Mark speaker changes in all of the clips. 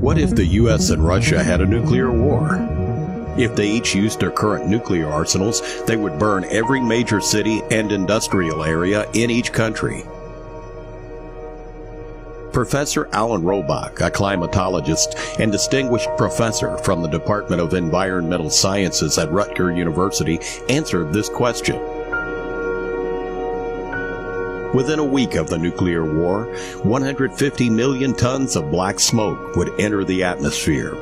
Speaker 1: What if the U.S. and Russia had a nuclear war? If they each used their current nuclear arsenals, they would burn every major city and industrial area in each country. Professor Alan Robach, a climatologist and distinguished professor from the Department of Environmental Sciences at Rutgers University, answered this question. Within a week of the nuclear war, 150 million tons of black smoke would enter the atmosphere.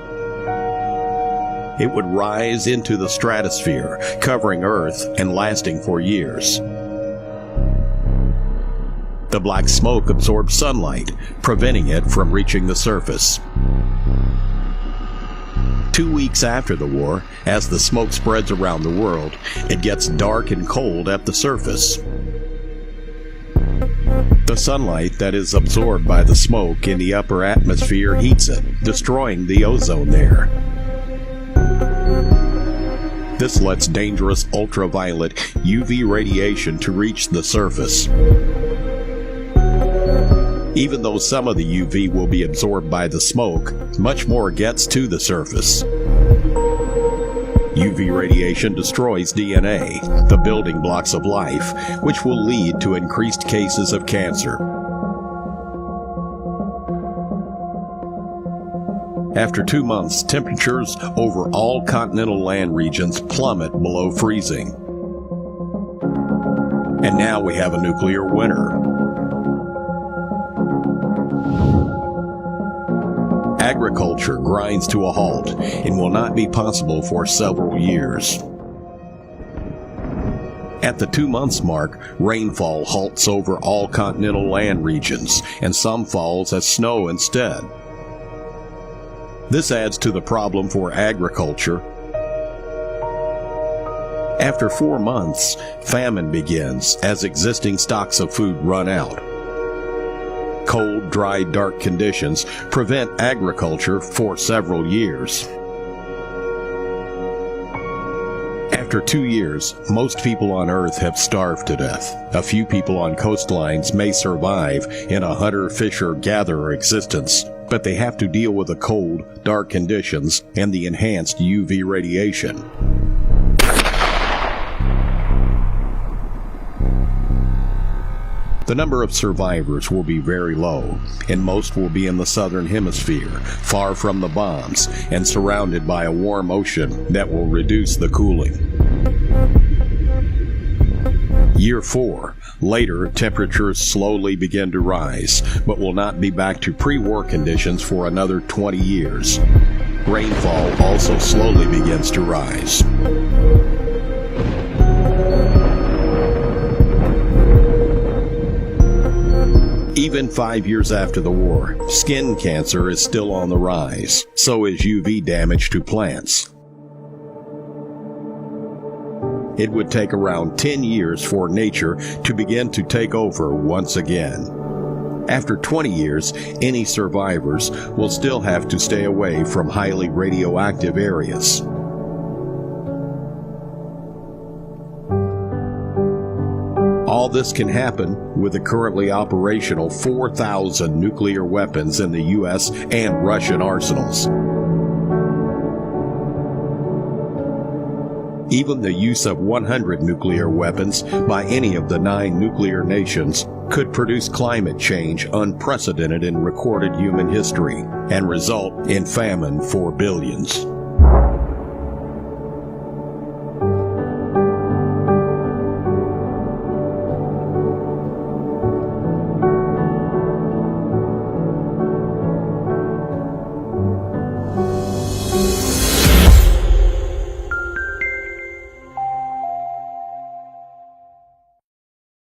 Speaker 1: It would rise into the stratosphere, covering Earth and lasting for years. The black smoke absorbs sunlight, preventing it from reaching the surface. 2 weeks after the war, as the smoke spreads around the world, it gets dark and cold at the surface. The sunlight that is absorbed by the smoke in the upper atmosphere heats it, destroying the ozone there. This lets dangerous ultraviolet UV radiation to reach the surface. Even though some of the UV will be absorbed by the smoke, much more gets to the surface. UV radiation destroys DNA, the building blocks of life, which will lead to increased cases of cancer. After 2 months, temperatures over all continental land regions plummet below freezing. And now we have a nuclear winter. Agriculture grinds to a halt and will not be possible for several years. At the 2 months mark, rainfall halts over all continental land regions, and some falls as snow instead. This adds to the problem for agriculture. After 4 months, famine begins as existing stocks of food run out. Cold, dry, dark conditions prevent agriculture for several years. After 2 years, most people on Earth have starved to death. A few people on coastlines may survive in a hunter-fisher-gatherer existence, but they have to deal with the cold, dark conditions and the enhanced UV radiation. The number of survivors will be very low, and most will be in the southern hemisphere, far from the bombs, and surrounded by a warm ocean that will reduce the cooling. Year 4. Later, temperatures slowly begin to rise, but will not be back to pre-war conditions for another 20 years. Rainfall also slowly begins to rise. Even 5 years after the war, skin cancer is still on the rise. So is UV damage to plants. It would take around 10 years for nature to begin to take over once again. After 20 years, any survivors will still have to stay away from highly radioactive areas. All this can happen with the currently operational 4,000 nuclear weapons in the U.S. and Russian arsenals. Even the use of 100 nuclear weapons by any of the 9 nuclear nations could produce climate change unprecedented in recorded human history and result in famine for billions.